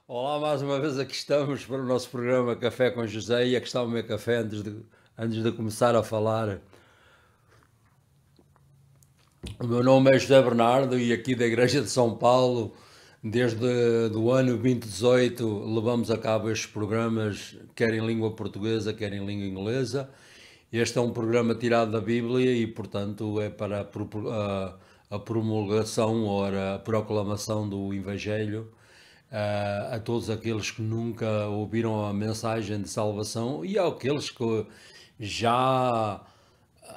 Olá, mais uma vez aqui estamos para o nosso programa Café com José e aqui está o meu café antes de começar a falar. O meu nome é José Bernardo e aqui da Igreja de São Paulo, desde do ano 2018, levamos a cabo estes programas, quer em língua portuguesa, quer em língua inglesa. Este é um programa tirado da Bíblia e, portanto, é para a promulgação ou a proclamação do Evangelho a todos aqueles que nunca ouviram a mensagem de salvação e àqueles que já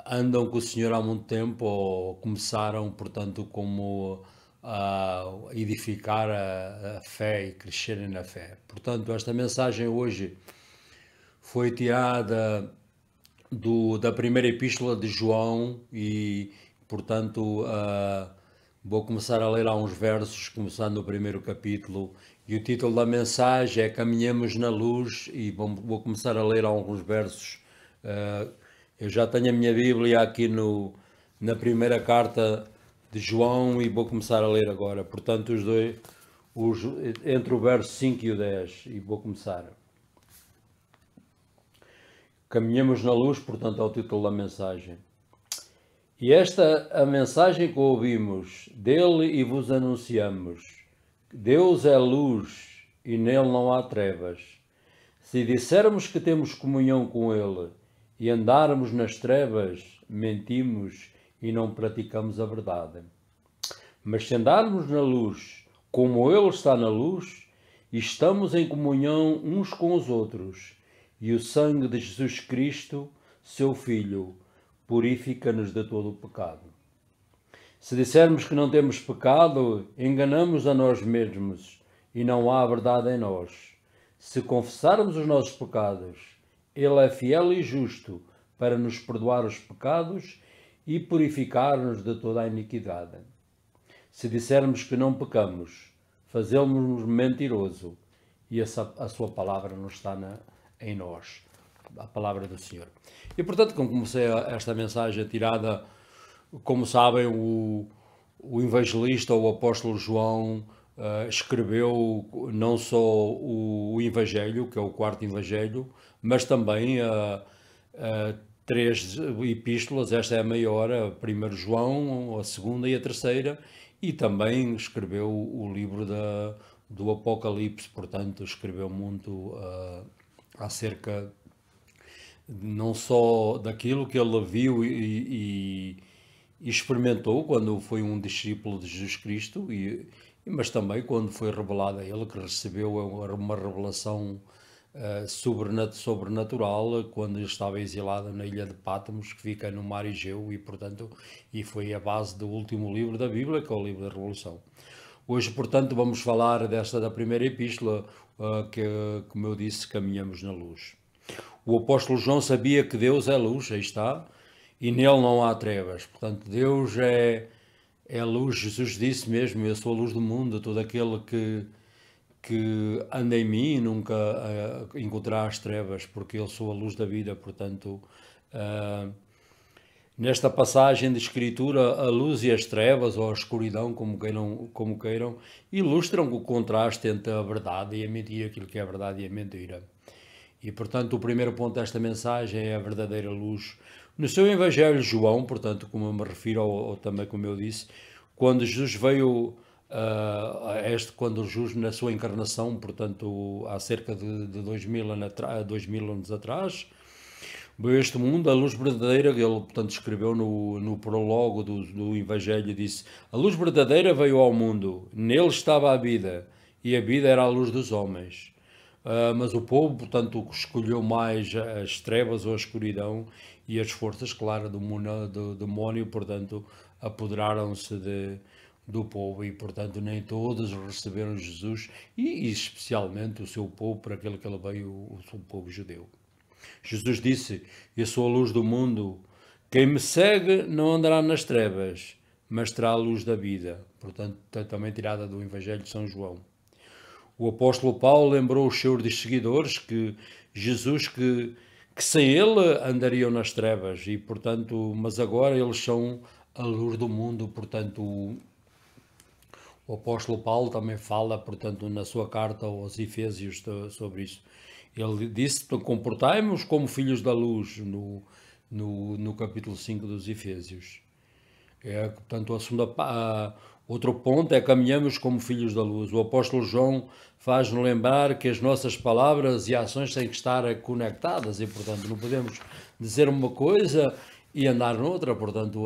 andam com o Senhor há muito tempo ou começaram, portanto, como a edificar a fé e crescerem na fé. Portanto, esta mensagem hoje foi tirada da primeira epístola de João e, portanto, vou começar a ler há uns versos, começando o primeiro capítulo. E o título da mensagem é Caminhemos na Luz e vou começar a ler alguns versos. Eu já tenho a minha Bíblia aqui na primeira carta de João e vou começar a ler agora. Portanto, os, entre o verso 5 e o 10, e vou começar. Caminhemos na luz, portanto, é o título da mensagem. E esta a mensagem que ouvimos dele e vos anunciamos. Deus é luz e nele não há trevas. Se dissermos que temos comunhão com ele e andarmos nas trevas, mentimos e não praticamos a verdade. Mas se andarmos na luz, como ele está na luz, estamos em comunhão uns com os outros, e o sangue de Jesus Cristo, seu Filho, purifica-nos de todo o pecado. Se dissermos que não temos pecado, enganamos a nós mesmos e não há verdade em nós. Se confessarmos os nossos pecados, ele é fiel e justo para nos perdoar os pecados e purificar-nos de toda a iniquidade. Se dissermos que não pecamos, fazemos-nos mentiroso e a sua palavra não está em nós. A palavra do Senhor. E portanto, como comecei esta mensagem tirada, como sabem, o evangelista, o apóstolo João, escreveu não só o Evangelho, que é o quarto Evangelho, mas também três epístolas. Esta é a maior, a primeiro João, a segunda e a terceira, e também escreveu o livro do Apocalipse, portanto escreveu muito acerca não só daquilo que ele viu e experimentou quando foi um discípulo de Jesus Cristo, mas também quando foi revelado a ele, que recebeu uma revelação sobrenatural quando ele estava exilado na ilha de Patmos, que fica no mar Egeu, e portanto foi a base do último livro da Bíblia, que é o livro da Revolução. Hoje, portanto, vamos falar da primeira epístola, que, como eu disse, caminhamos na luz. O apóstolo João sabia que Deus é luz, aí está, e nele não há trevas. Portanto, Deus é luz. Jesus disse mesmo: eu sou a luz do mundo, todo aquele que anda em mim nunca encontrará as trevas, porque eu sou a luz da vida. Portanto, nesta passagem de escritura, a luz e as trevas, ou a escuridão, como queiram, ilustram o contraste entre a verdade e a mentira, aquilo que é a verdade e a mentira. E, portanto, o primeiro ponto desta mensagem é a verdadeira luz. No seu Evangelho, João, portanto, como eu me refiro, ou também como eu disse, quando Jesus veio quando Jesus, na sua encarnação, portanto, há cerca de 2000 anos atrás, veio a este mundo, a luz verdadeira, ele, portanto, escreveu no prólogo do Evangelho, disse: a luz verdadeira veio ao mundo, nele estava a vida, e a vida era a luz dos homens. Mas o povo, portanto, escolheu mais as trevas ou a escuridão, e as forças, claro, do demónio, portanto, apoderaram-se do povo, e, portanto, nem todos receberam Jesus, e especialmente o seu povo, para aquele que ele veio, o seu povo judeu. Jesus disse: eu sou a luz do mundo, quem me segue não andará nas trevas, mas terá a luz da vida. Portanto, também tirada do Evangelho de São João. O apóstolo Paulo lembrou os seus seguidores que Jesus, que sem ele andariam nas trevas, e portanto, mas agora eles são a luz do mundo. Portanto, O apóstolo Paulo também fala, portanto, na sua carta aos Efésios sobre isso. Ele disse: comportai-vos como filhos da luz, no capítulo 5 dos Efésios. Portanto, outro ponto é caminhamos como filhos da luz. O apóstolo João faz-nos lembrar que as nossas palavras e ações têm que estar conectadas e, portanto, não podemos dizer uma coisa e andar noutra. Portanto,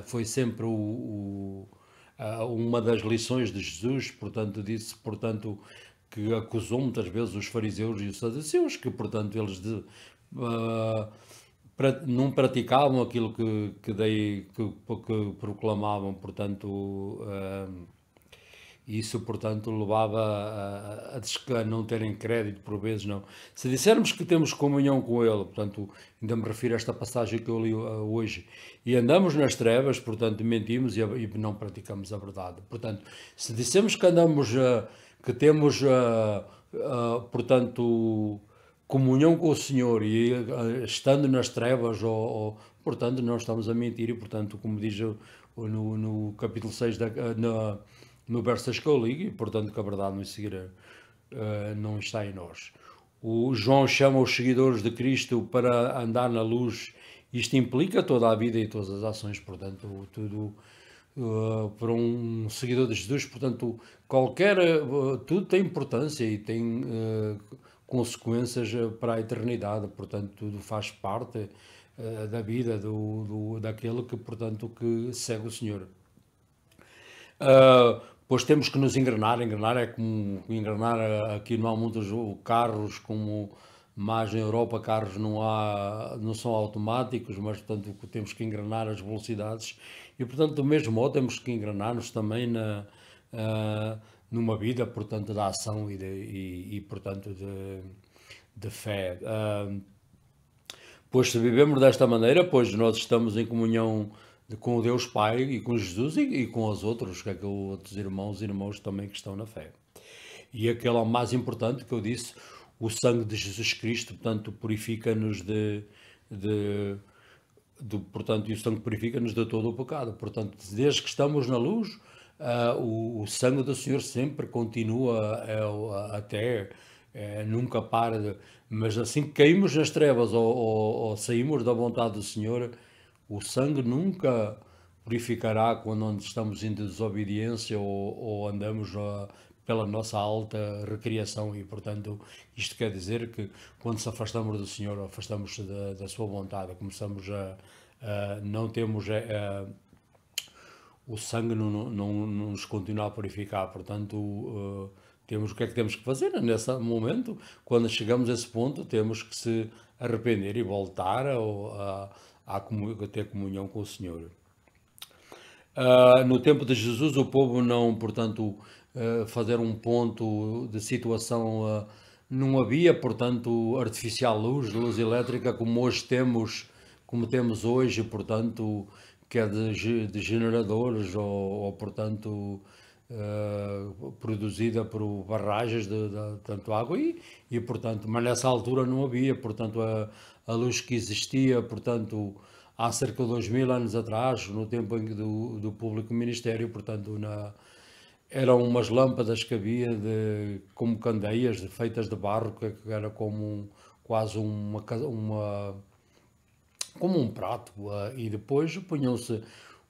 foi sempre uma das lições de Jesus. Portanto, disse, portanto, que acusou muitas vezes os fariseus e os saduceus, que, portanto, eles não praticavam aquilo que proclamavam, portanto, isso, portanto, levava a não terem crédito, por vezes não. Se dissermos que temos comunhão com Ele, portanto, ainda me refiro a esta passagem que eu li hoje, e andamos nas trevas, portanto, mentimos e não praticamos a verdade. Portanto, se dissemos que andamos, que temos, portanto, comunhão com o Senhor e estando nas trevas, portanto, não estamos a mentir e, portanto, como diz no capítulo 6, no verso 6 que eu ligo, e, portanto, que a verdade não está em nós. O João chama os seguidores de Cristo para andar na luz. Isto implica toda a vida e todas as ações, portanto, tudo para um seguidor de Jesus, portanto, tudo tem importância e tem consequências para a eternidade, portanto, tudo faz parte da vida daquele que, portanto, que segue o Senhor. Pois temos que nos engrenar. Engrenar é como engrenar. Aqui não há muitos carros, como mais na Europa, carros não são automáticos, mas portanto temos que engrenar as velocidades e, portanto, do mesmo modo temos que engrenar-nos também numa vida, portanto, de ação e portanto, de fé. Pois se vivemos desta maneira, pois nós estamos em comunhão com o Deus Pai e com Jesus e com os outros, que é que outros irmãos também que estão na fé. E aquele é o mais importante que eu disse: o sangue de Jesus Cristo, portanto, purifica-nos portanto, e o sangue purifica-nos de todo o pecado. Portanto, desde que estamos na luz, o sangue do Senhor sempre continua até, nunca para. Mas assim que caímos nas trevas ou saímos da vontade do Senhor, o sangue nunca purificará quando estamos em desobediência ou andamos pela nossa alta recriação e, portanto, isto quer dizer que quando se afastamos do Senhor, afastamos da sua vontade, começamos não temos o sangue não nos continua a purificar, portanto, temos o que é que temos que fazer nesse momento? Quando chegamos a esse ponto, temos que se arrepender e voltar a ter comunhão com o Senhor. No tempo de Jesus, o povo não, portanto, fazer um ponto de situação, não havia, portanto, artificial luz elétrica como temos hoje, portanto, que é de generadores ou portanto, produzida por barragens de tanto água portanto, mas nessa altura não havia, portanto, a luz que existia, portanto, há cerca de 2000 anos atrás, no tempo do público ministério, portanto, eram umas lâmpadas que havia como candeias feitas de barro, que era quase como um prato, e depois punham-se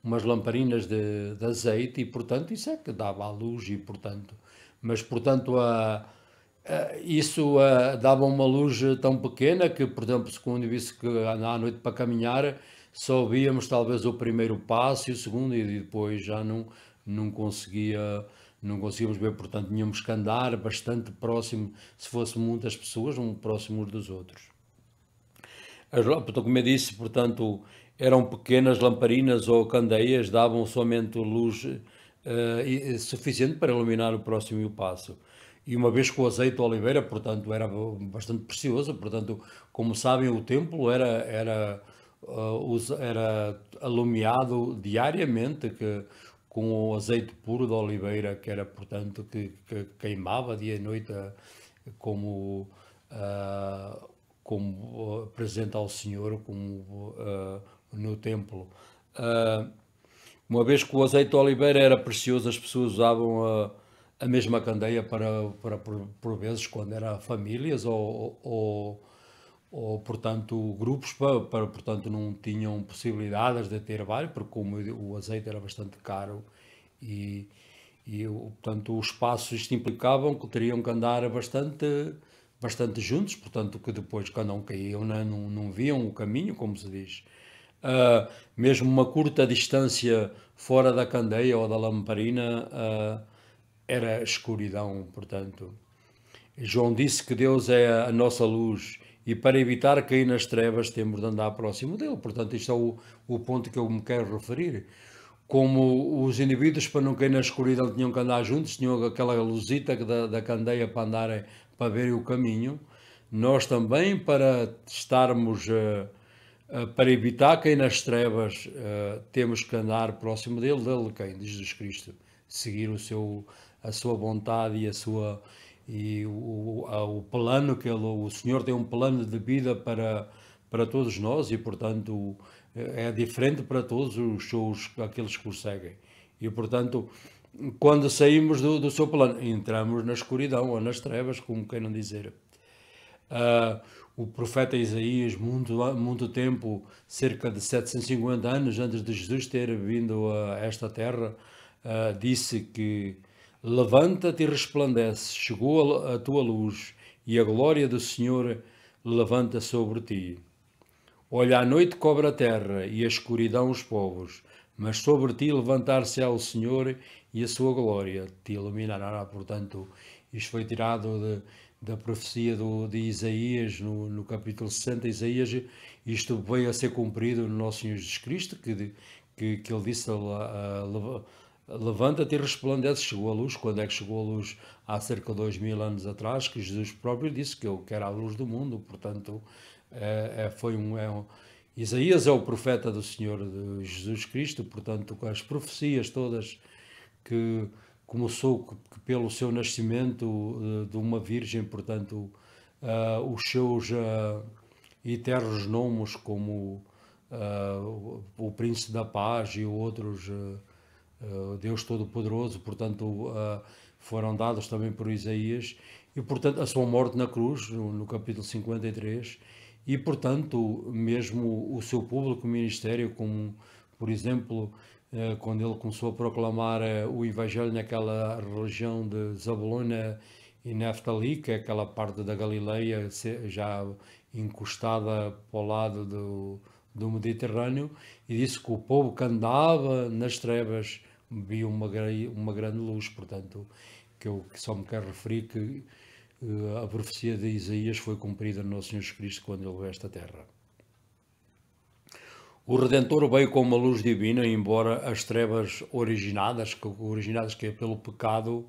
umas lamparinas de azeite e, portanto, isso é que dava a luz e, portanto, mas, portanto, isso dava uma luz tão pequena que, por exemplo, se quando eu visse que à noite para caminhar só víamos talvez o primeiro passo e o segundo e depois já não conseguíamos ver, portanto, tínhamos que andar bastante próximo, se fossem muitas pessoas, próximos dos outros. As lâmpadas, como eu disse, portanto, eram pequenas lamparinas ou candeias, davam somente luz suficiente para iluminar o próximo e o passo. E uma vez que o azeite de oliveira, portanto, era bastante precioso, portanto, como sabem, o templo era alumiado diariamente com o azeite puro de oliveira, que era, portanto, que queimava dia e noite como presente ao Senhor, como no templo. Uma vez que o azeite de oliveira era precioso, as pessoas usavam a mesma candeia por vezes, quando era famílias ou portanto, grupos, portanto, não tinham possibilidades de ter vários, porque como o azeite era bastante caro e, portanto, os passos isto implicavam que teriam que andar bastante juntos, portanto, que depois, quando não caíam, não viam o caminho, como se diz. Mesmo uma curta distância fora da candeia ou da lamparina, era escuridão, portanto. João disse que Deus é a nossa luz e para evitar cair nas trevas temos de andar próximo dele. Portanto, isto é o ponto que eu me quero referir. Como os indivíduos, para não cair na escuridão, tinham que andar juntos, tinham aquela luzita da candeia para andarem, para verem o caminho, nós também, para estarmos, para evitar cair nas trevas, temos que andar próximo dele quem? De Jesus Cristo. Seguir a sua vontade e o plano que o Senhor tem um plano de vida para todos nós e, portanto, é diferente para todos aqueles que o seguem. E, portanto, quando saímos do seu plano, entramos na escuridão ou nas trevas, como queiram dizer. O profeta Isaías, muito tempo, cerca de 750 anos antes de Jesus ter vindo a esta terra, disse que levanta-te e resplandece, chegou a tua luz e a glória do Senhor levanta sobre ti. Olha, a noite cobre a terra e a escuridão os povos, mas sobre ti levantar-se-á o Senhor e a sua glória te iluminará. Portanto, isto foi tirado da profecia de Isaías, no capítulo 60 de Isaías. Isto veio a ser cumprido no nosso Senhor Jesus Cristo, que ele disse: levanta-te e resplandece, chegou a luz. Quando é que chegou a luz? Há cerca de 2000 anos atrás, que Jesus próprio disse que eu quero a luz do mundo. Portanto, Isaías é o profeta do Senhor de Jesus Cristo. Portanto, com as profecias todas que começou que pelo seu nascimento de uma virgem, portanto, os seus eternos nomes, como o Príncipe da Paz e outros, Deus Todo-Poderoso, portanto, foram dados também por Isaías, e, portanto, a sua morte na cruz, no capítulo 53, e, portanto, mesmo o seu público ministério, como, por exemplo, quando ele começou a proclamar o Evangelho naquela região de Zabulona e Neftali, que é aquela parte da Galileia já encostada para o lado do Mediterrâneo, e disse que o povo que andava nas trevas via uma grande luz. Portanto, que eu só me quero referir que a profecia de Isaías foi cumprida no nosso Senhor Jesus Cristo quando ele veio a esta terra. O Redentor veio com uma luz divina, embora as trevas originadas que é pelo pecado,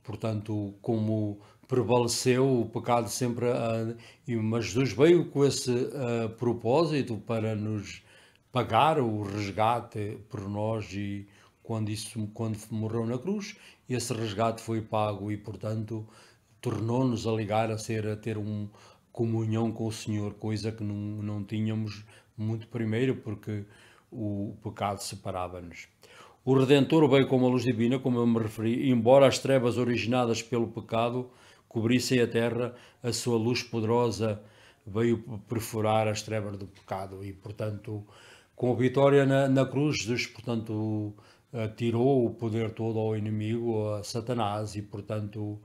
portanto, como prevaleceu o pecado sempre, mas Jesus veio com esse propósito para nos pagar o resgate por nós, e quando morreu na cruz, esse resgate foi pago e, portanto, tornou-nos a ligar a ter comunhão com o Senhor, coisa que não tínhamos muito primeiro, porque o pecado separava-nos. O Redentor veio com uma luz divina, como eu me referi, embora as trevas originadas pelo pecado cobrissem a terra, a sua luz poderosa veio perfurar as trevas do pecado e, portanto, com a vitória na cruz, Jesus, portanto, tirou o poder todo ao inimigo, a Satanás, e, portanto,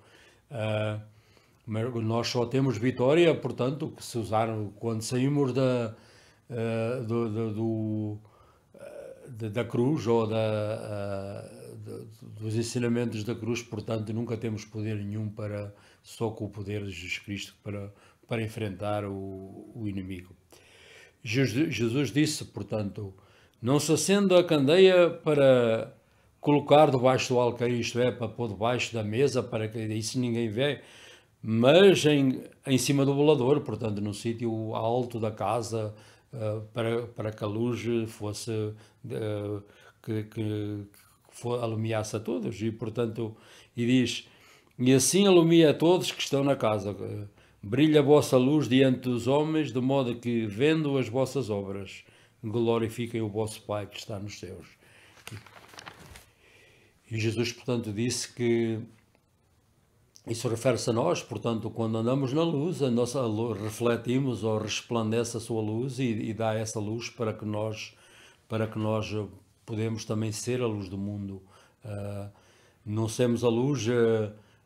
nós só temos vitória, portanto, que se usar quando saímos da cruz ou dos ensinamentos da cruz, portanto, nunca temos poder nenhum só com o poder de Jesus Cristo para enfrentar o inimigo. Jesus disse, portanto, não se acenda a candeia para colocar debaixo do alqueire, isto é, para pôr debaixo da mesa, para que isso ninguém vê, mas em cima do velador, portanto, no sítio alto da casa, para que a luz fosse, que alumiasse a todos, e, portanto, e diz, e assim alumia a todos que estão na casa, brilha a vossa luz diante dos homens, de modo que, vendo as vossas obras, glorifiquem o vosso Pai que está nos céus. E Jesus, portanto, disse que isso refere-se a nós, portanto, quando andamos na luz, a nossa luz, refletimos ou resplandece a sua luz e dá essa luz para que nós podemos também ser a luz do mundo. Não somos a luz,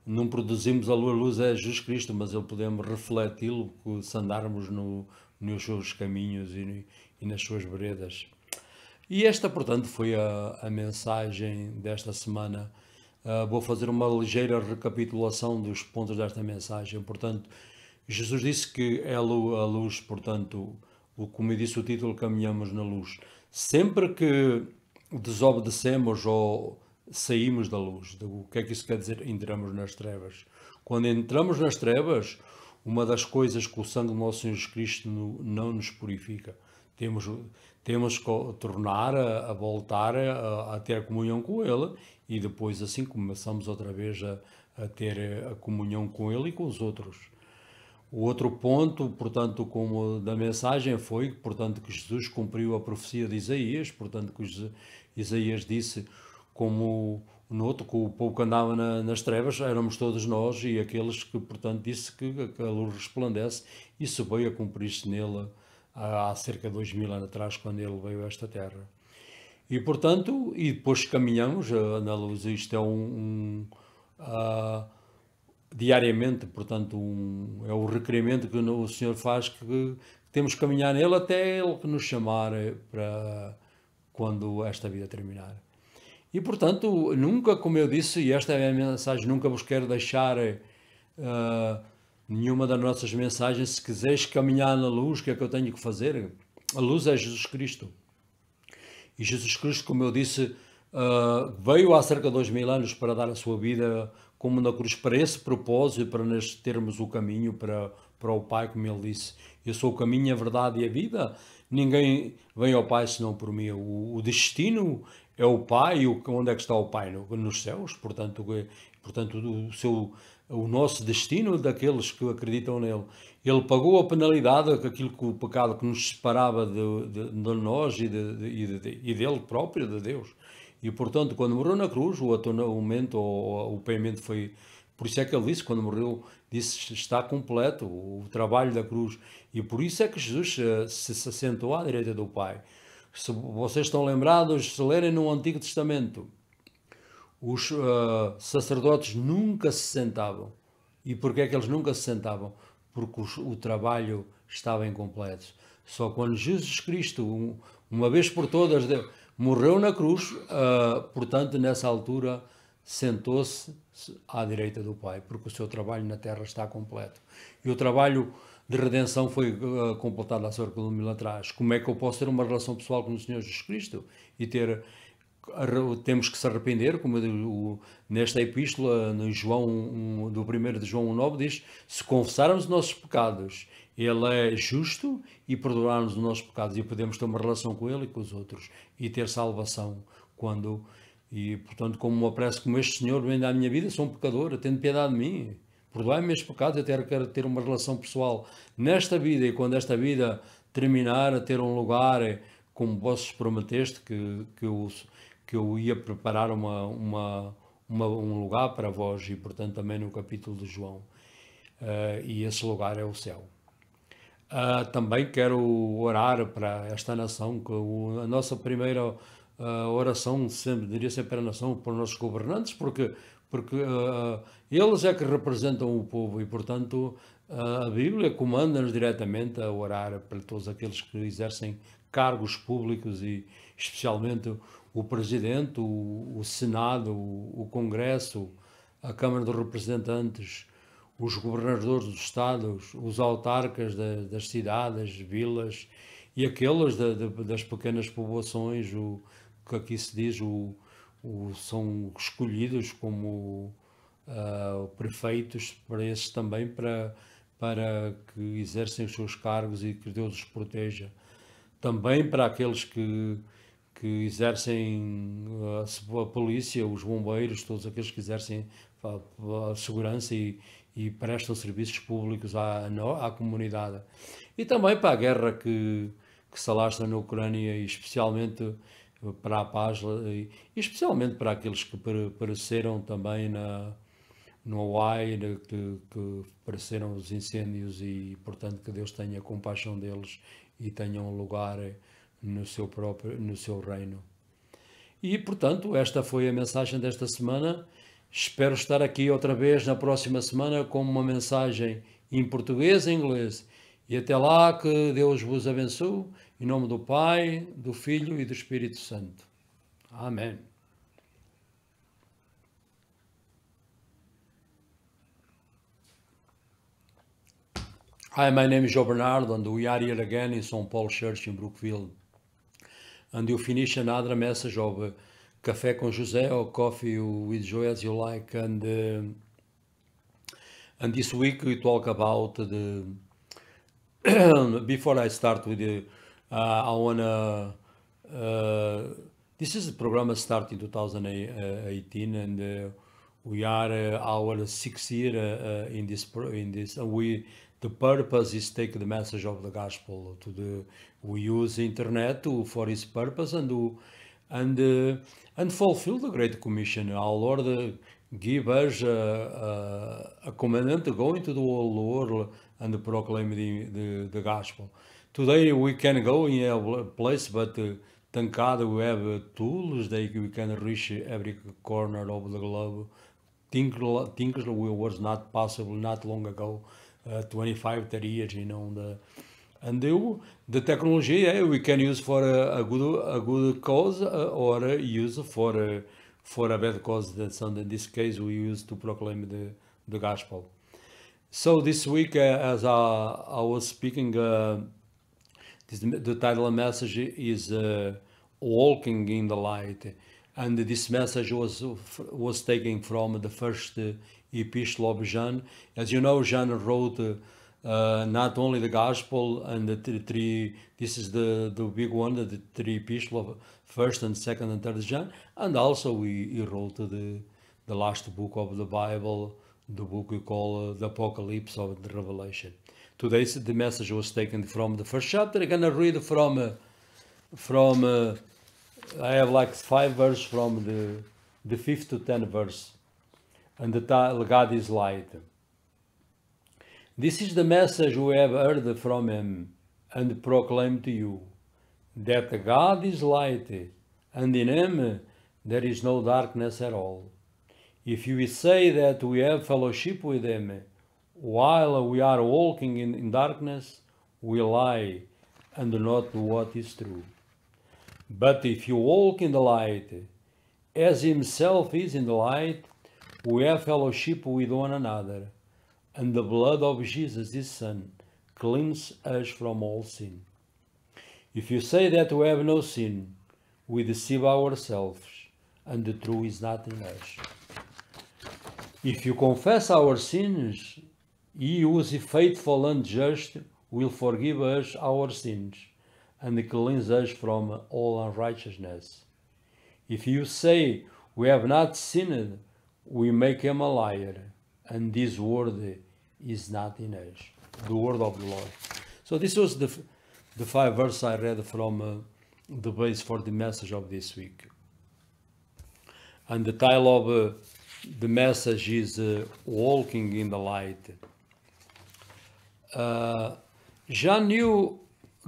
não produzimos a luz é Jesus Cristo, mas ele podemos refleti-lo se andarmos nos seus caminhos e nas suas veredas. E esta, portanto, foi a mensagem desta semana. Vou fazer uma ligeira recapitulação dos pontos desta mensagem. Portanto, Jesus disse que é a luz, portanto, como disse o título, caminhamos na luz. Sempre que desobedecemos ou saímos da luz, o que é que isso quer dizer? Entramos nas trevas. Quando entramos nas trevas, uma das coisas que o sangue do nosso Senhor Jesus Cristo não nos purifica. Temos que tornar a voltar a ter comunhão com Ele e depois assim começamos outra vez a ter a comunhão com Ele e com os outros. O outro ponto, portanto, como da mensagem foi, portanto, que Jesus cumpriu a profecia de Isaías, portanto, que Isaías disse como noto que o povo que andava nas trevas éramos todos nós e aqueles que, portanto, disse que a luz resplandece. Isso veio a cumprir-se nele há cerca de 2000 anos atrás, quando ele veio a esta terra. E, portanto, e depois caminhamos na luz. Isto é diariamente, portanto, é o requerimento que o Senhor faz, que temos que caminhar nele até Ele nos chamar para quando esta vida terminar. E, portanto, nunca, como eu disse, e esta é a minha mensagem, nunca vos quero deixar nenhuma das nossas mensagens. Se quiseres caminhar na luz, o que é que eu tenho que fazer? A luz é Jesus Cristo. E Jesus Cristo, como eu disse, veio há cerca de 2000 anos para dar a sua vida como na cruz, para esse propósito, para nós termos o caminho para o Pai, como ele disse. Eu sou o caminho, a verdade e a vida. Ninguém vem ao Pai senão por mim. O destino é o Pai. Onde é que está o Pai? Nos céus. Portanto, o nosso destino daqueles que acreditam nele. Ele pagou a penalidade, aquilo que o pecado que nos separava de nós e dele próprio, de Deus. E, portanto, quando morreu na cruz, o atoramento ou o pagamento foi... Por isso é que ele disse, quando morreu, disse, está completo o trabalho da cruz. E por isso é que Jesus se assentou à direita do Pai. Se vocês estão lembrados, se lerem no Antigo Testamento, os sacerdotes nunca se sentavam. E porquê é que eles nunca se sentavam? Porque o trabalho estava incompleto. Só quando Jesus Cristo, uma vez por todas, morreu na cruz, portanto, nessa altura, sentou-se à direita do Pai, porque o seu trabalho na terra está completo. E o trabalho de redenção foi completado há cerca de 1000 atrás. Como é que eu posso ter uma relação pessoal com o Senhor Jesus Cristo e temos que se arrepender, como nesta epístola, no João, do 1 de João 1,9, diz: se confessarmos os nossos pecados, Ele é justo e perdoar-nos os nossos pecados, e podemos ter uma relação com Ele e com os outros, e ter salvação E, portanto, como uma prece como este Senhor vem à minha vida, sou um pecador, tendo piedade de mim, perdoai-me meus pecados, eu quero ter uma relação pessoal nesta vida, e quando esta vida terminar, a ter um lugar, como vossos prometeste, que eu ia preparar um lugar para vós, e portanto também no capítulo de João, e esse lugar é o céu. Também quero orar para esta nação, que a nossa primeira oração diria sempre a nação, para os nossos governantes, porque eles é que representam o povo e, portanto, a Bíblia comanda-nos diretamente a orar para todos aqueles que exercem cargos públicos e especialmente o Presidente, o Senado, o Congresso, a Câmara dos Representantes, os governadores dos estados, os autarcas das cidades, vilas e aqueles das pequenas povoações, que aqui se diz, são escolhidos como prefeitos para esses também, para que exercem os seus cargos e que Deus os proteja. Também para aqueles que exercem a polícia, os bombeiros, todos aqueles que exercem a segurança e prestam serviços públicos à comunidade. E também para a guerra que que se alastra na Ucrânia, e especialmente para a paz, e especialmente para aqueles que pereceram também no Hawaii, que pereceram os incêndios, e portanto que Deus tenha compaixão deles e tenham lugar no seu reino. E portanto, esta foi a mensagem desta semana. Espero estar aqui outra vez na próxima semana com uma mensagem em português e inglês. E até lá, que Deus vos abençoe, em nome do Pai, do Filho e do Espírito Santo. Amém. Hi, my name is Joe Bernardo, and we are here again in St. Paul Church in Brookville. And you finish another message of Café com José, or Coffee with Joe, as you like. And this week we talk about the. Before I start with the, I wanna. This is a program that started in 2018, and we are our 6th year in this. The purpose is take the message of the gospel to the. We use internet for its purpose and fulfill the Great Commission. Our Lord give us a commandment to go into the whole world and proclaim the gospel. Today we can go in a place, but thank God we have tools that we can reach every corner of the globe. Things was not possible not long ago, 25, 30 years, and the technology we can use for a good cause or use for a bad cause. That's in this case we use to proclaim the gospel. So this week, as I was speaking, the title of the message is Walking in the Light, and this message was taken from the first epistle of John. As you know, John wrote not only the gospel and the three. This is the big one, the three epistles of 1st and 2nd and 3rd John, and also he wrote the last book of the Bible, the book we call the Apocalypse of the Revelation. Today the message was taken from the first chapter. I'm gonna read from I have like 5 verses from the 5th to 10th verse, and the title, God is Light. This is the message we have heard from him and proclaim to you, that God is light, and in him there is no darkness at all. If we say that we have fellowship with him while we are walking in darkness, we lie and not what is true. But if you walk in the light, as himself is in the light, we have fellowship with one another, and the blood of Jesus, his Son, cleanses us from all sin. If you say that we have no sin, we deceive ourselves, and the truth is not in us. If you confess our sins, he who is faithful and just will forgive us our sins and cleanse us from all unrighteousness. If you say we have not sinned, we make him a liar, and this word is not in us. The word of the Lord. So this was the 5 verses I read from the base for the message of this week. And the title of the message is Walking in the Light. John knew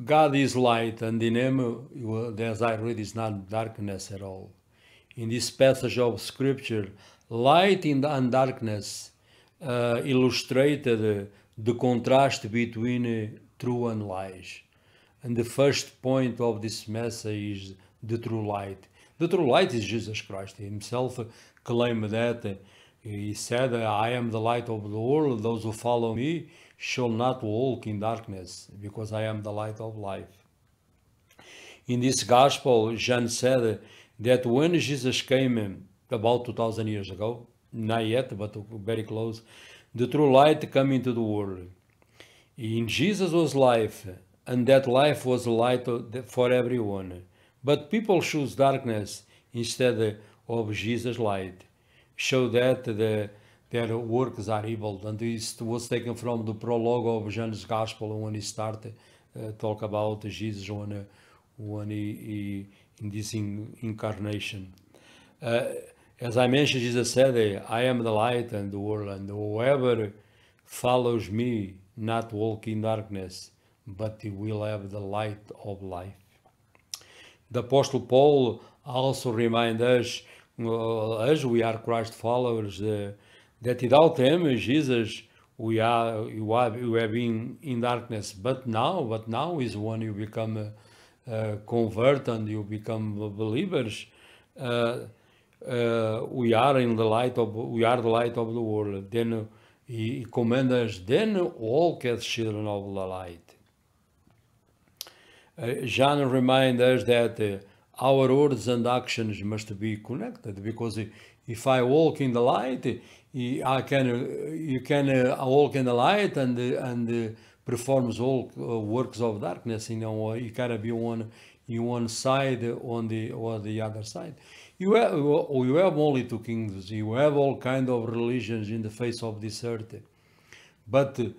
God is light, and in him, as I read, is not darkness at all. In this passage of scripture, light and darkness illustrated the contrast between true and lies. And the first point of this message is the true light. The true light is Jesus Christ. He himself claimed that. He said, I am the light of the world. Those who follow me shall not walk in darkness, because I am the light of life. In this gospel, John said that when Jesus came about 2,000 years ago, not yet, but very close, the true light came into the world. In Jesus was life, and that life was light for everyone. But people choose darkness instead of Jesus' light, show that their works are evil. And this was taken from the prologue of John's Gospel when he started talk about Jesus when he in this incarnation. As I mentioned, Jesus said, I am the light and the world, and whoever follows me not walk in darkness, but he will have the light of life. The Apostle Paul also reminds us, as we are Christ followers, that without him, Jesus, we have been in darkness. But now is when you become convert and you become believers. We are the light of the world. Then he commands us. Then walk as children of the light. John reminds us that our words and actions must be connected, because if I walk in the light, you can walk in the light and performs all works of darkness. You cannot be in one side or the other side. You have only two kingdoms. You have all kind of religions in the face of this earth, but you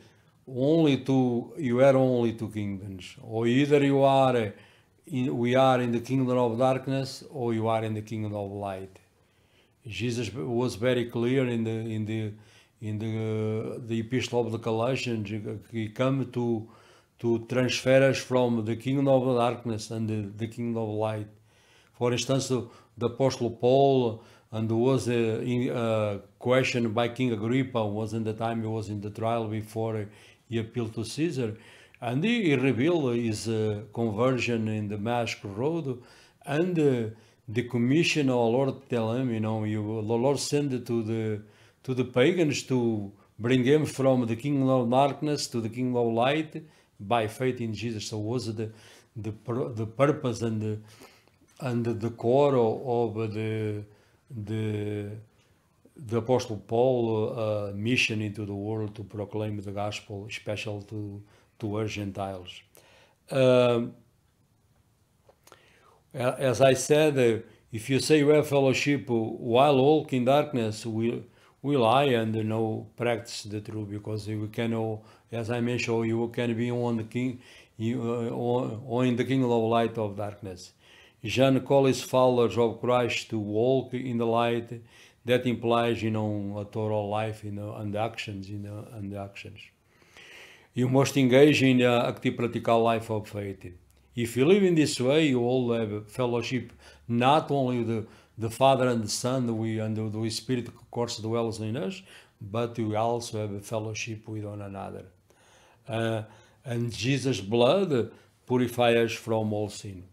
are only two kingdoms. Or either we are in the kingdom of darkness, or you are in the kingdom of light. Jesus was very clear in the epistle of the Colossians. He came to transfer us from the kingdom of darkness and the kingdom of light. For instance, the Apostle Paul, and was questioned by King Agrippa, was in the time he was in the trial before he appealed to Caesar, and he revealed his conversion in the Damascus road, and the commission of the Lord tell him, the Lord sent it to the pagans to bring him from the kingdom of darkness to the kingdom of light by faith in Jesus. So was the purpose and the core of the Apostle Paul mission into the world to proclaim the gospel, especially to us Gentiles. As I said, if you say you have fellowship while walk in darkness, we lie and no practice the truth, because we can, as I mentioned, you can be on the king, or in the kingdom of light of darkness. John calls his followers of Christ to walk in the light. That implies, a total life, and actions, and actions. You must engage in the active practical life of faith. If you live in this way, you all have fellowship, not only with the Father and the Son, and the Holy Spirit, of course, dwells in us, but we also have a fellowship with one another. And Jesus' blood purifies us from all sin.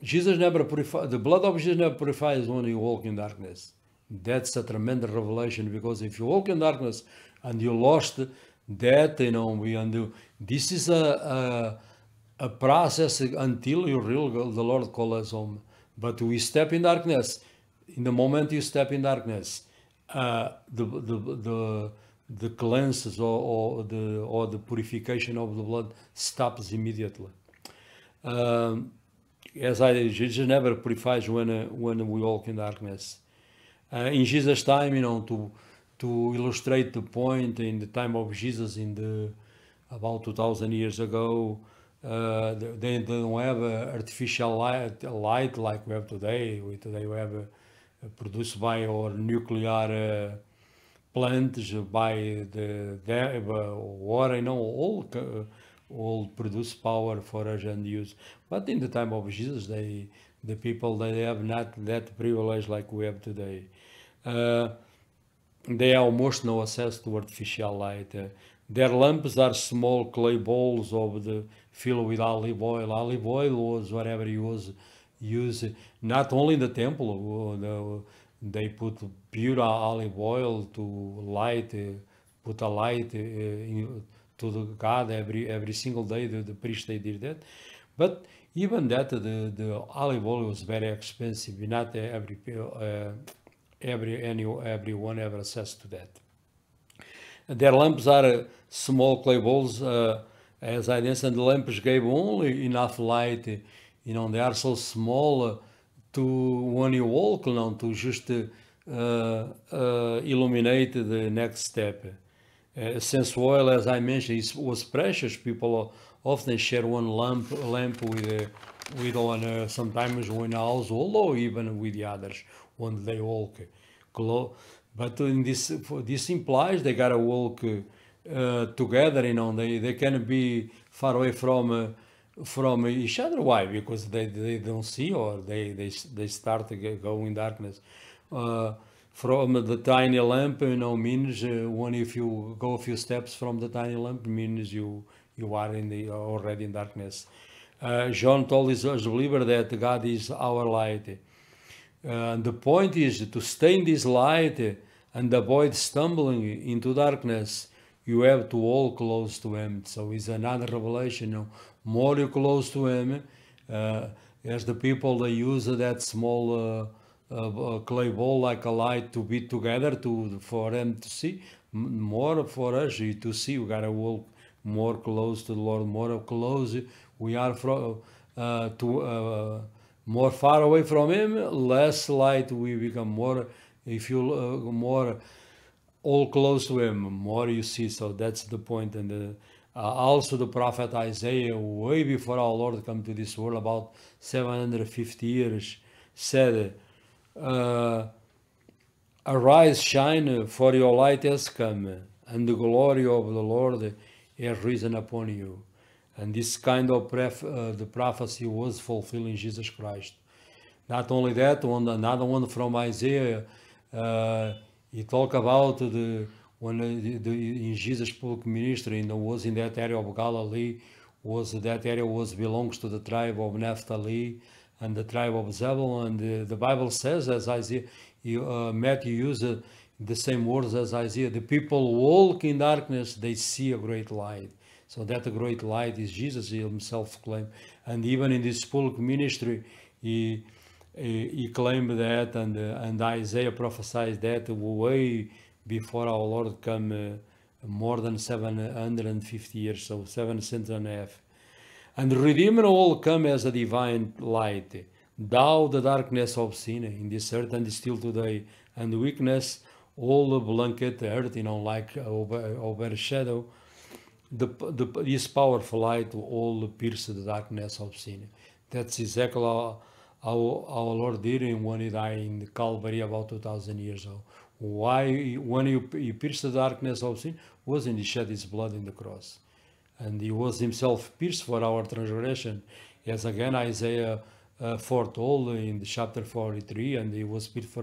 Jesus never purifies, the blood of Jesus never purifies when you walk in darkness. That's a tremendous revelation, because if you walk in darkness and you lost that, this is a process until the Lord calls us home. But we step in darkness. In the moment you step in darkness, the cleanses or the purification of the blood stops immediately. Jesus never purifies when we walk in darkness. In Jesus' time, to illustrate the point, in the time of Jesus, about 2,000 years ago, they don't have artificial light like we have today. Today we have produced by our nuclear plants, by the water, all produce power for us and use. But in the time of Jesus, the people, they have not that privilege like we have today. They have almost no access to artificial light. Their lamps are small clay balls filled with olive oil. Olive oil was whatever you use, not only in the temple. They put pure olive oil to light, put a light to the God every single day. The priest, they did that. But even that, the olive oil was very expensive. Not everyone ever access to that. Their lamps are small clay balls. As I mentioned, the lamps gave only enough light. They are so small to when you walk, to just illuminate the next step. Since oil, as I mentioned, was precious, people often share one lamp with one sometimes one household or even with the others when they walk close. But in this implies they gotta walk together. They can be far away from each other. Why? Because they don't see, or they start to go in darkness. From the tiny lamp, means when if you go a few steps from the tiny lamp, means you are already in darkness. John told his believer that God is our light. The point is to stay in this light and avoid stumbling into darkness. You have to walk close to Him. So it's another revelation. More you close to Him, as the people they use that small clay ball like a light to be together for them to see. More for us to see, we gotta walk more close to the Lord. More close we are more far away from Him, less light we become. More if you more all close to Him, more you see. So that's the point. And also the prophet Isaiah, way before our Lord come to this world, about 750 years, said, arise, shine, for your light has come, and the glory of the Lord has risen upon you. And this kind of the prophecy was fulfilled in Jesus Christ. Not only that, another one from Isaiah, he talk about when in Jesus' public ministry, was in that area of Galilee, that area belongs to the tribe of Naphtali and the tribe of Zebulun. And the Bible says, as Isaiah, Matthew used the same words as Isaiah, the people walk in darkness, they see a great light. So that great light is Jesus Himself claimed. And even in this public ministry, he claimed that, and Isaiah prophesied that way before our Lord come, more than 750 years, so 7 centuries and a half. And the Redeemer will come as a divine light, thou the darkness of sin in this earth, and still today, and weakness, all the blanket the earth, like overshadow. This powerful light will all pierce the darkness of sin. That's exactly how our Lord did when He died in the Calvary about 2,000 years ago. Why, when He pierced the darkness of sin, wasn't He shed His blood in the cross? And He was Himself pierced for our transgression, as again Isaiah foretold in the chapter 43, and He was pierced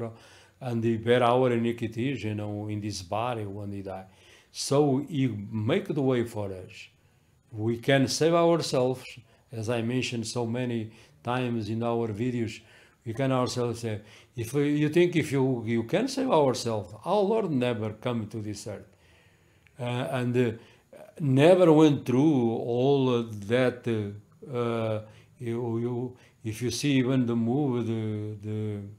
and He bare our iniquities, in this body when He died. So He make the way for us. We can save ourselves, as I mentioned so many times in our videos. We can ourselves say, if you think if you can save ourselves, our Lord never come to this earth, and never went through all that. If you see even the movie,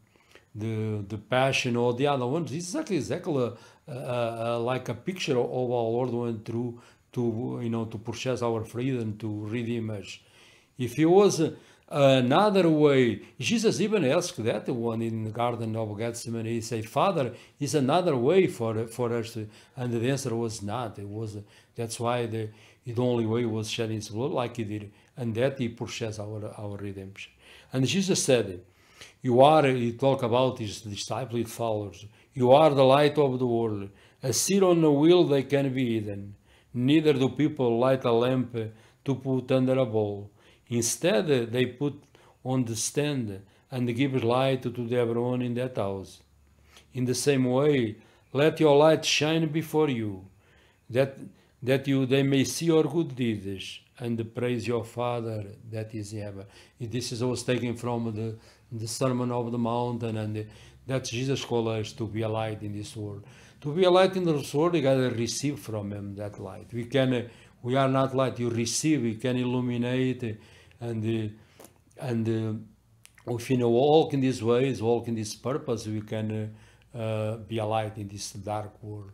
the Passion or the other ones, it's exactly like a picture of our Lord went through to purchase our freedom, to redeem us. If He was another way, Jesus even asked that one in the Garden of Gethsemane. He said, Father, is another way for us to, and the answer was not. That's why the only way was shedding His blood like He did, and that He purchased our redemption. And Jesus said, He talked about His disciples, His followers. You are the light of the world. A seed on a wheel they can be hidden. Neither do people light a lamp to put under a bowl. Instead, they put on the stand and give light to everyone in that house. In the same way, let your light shine before you, that they may see your good deeds and praise your Father that is in heaven. This is always taken from the Sermon of the Mountain, and that Jesus called us to be a light in this world. To be a light in this world, you gotta receive from Him that light. We are not light. You receive. You can illuminate, and if you walk in these ways, walk in this purpose, we can be a light in this dark world.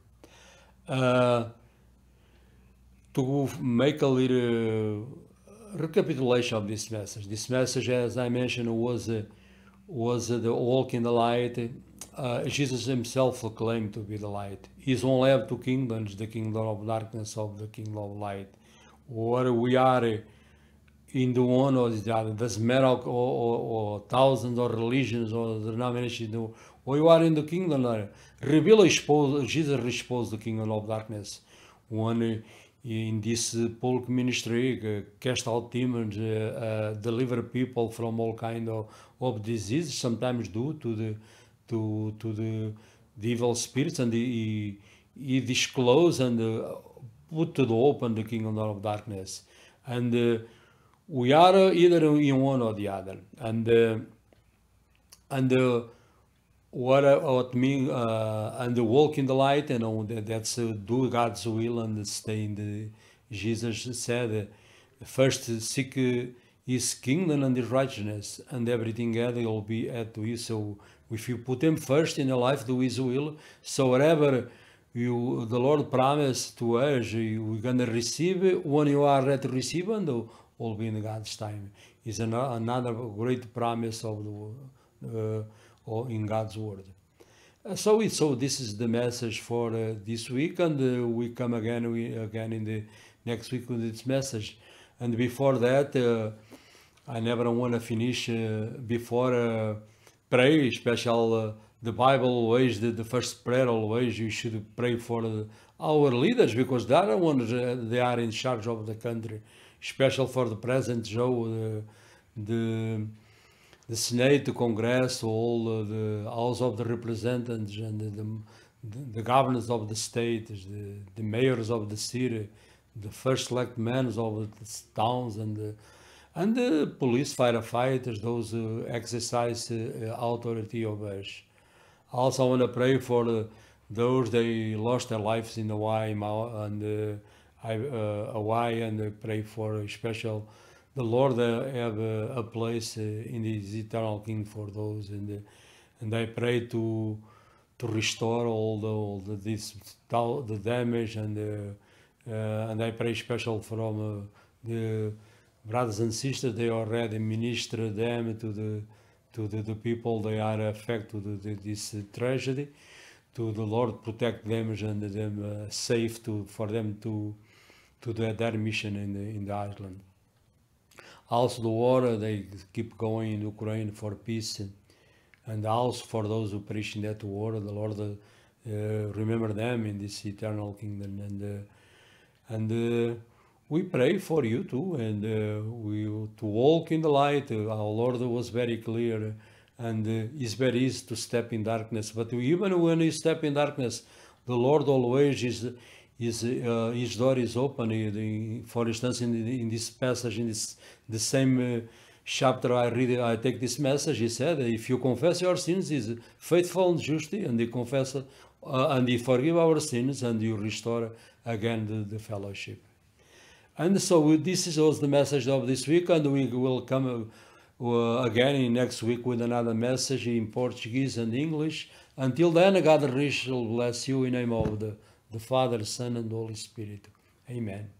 To make a little recapitulation of this message. This message, as I mentioned, was the walk in the light. Jesus himself claimed to be the light. He's only have two kingdoms, the kingdom of darkness of the kingdom of light. Or we are in the one or the other. Doesn't matter or thousands of religions or denominations. Or you are in the kingdom. Jesus exposed the kingdom of darkness. One in this Polk ministry, cast out demons, deliver people from all kind of disease, sometimes due to the evil spirits, and he disclose and put to the open the kingdom of darkness. And we are either in one or the other. And what mean and walk in the light, that's do God's will and stay in the. Jesus said, first seek His kingdom and His righteousness, and everything else will be added to you. So if you put Him first in your life, do His will. So whatever the Lord promised to us, we're gonna receive it when you are ready to receive, and will be in God's time. Is another great promise of the. Or in God's word. So this is the message for this week, and we come again in the next week with this message. And before that, I never want to finish before pray, special the Bible always, the first prayer always, you should pray for our leaders, because they are the ones, they are in charge of the country, special for the President Joe, the Senate, the Congress, all the House of the Representatives, and the governors of the state, the mayors of the city, the first elected men of the towns, and the police, firefighters, those who exercise authority over us. Also, I want to pray for those they lost their lives in Hawaii, and pray for a special. The Lord have a place in His eternal kingdom for those, and I pray to restore all the damage, and I pray special from the brothers and sisters. They already minister them to the people they are affected with this tragedy. To the Lord protect them and them safe for them to their mission in the island. Also the war, they keep going in Ukraine for peace, and also for those who perish in that war, the Lord remember them in this eternal kingdom. And we pray for you too, and to walk in the light. Our Lord was very clear, and it's very easy to step in darkness. But even when you step in darkness, the Lord always His door is open. For instance, in this passage, in the same chapter I take this message. He said, if you confess your sins, He is faithful and just, and He confess and He forgive our sins, and you restore again the fellowship. And so this was the message of this week, and we will come again in next week with another message in Portuguese and English. Until then, God shall bless you in the name of the Father, Son, and Holy Spirit. Amen.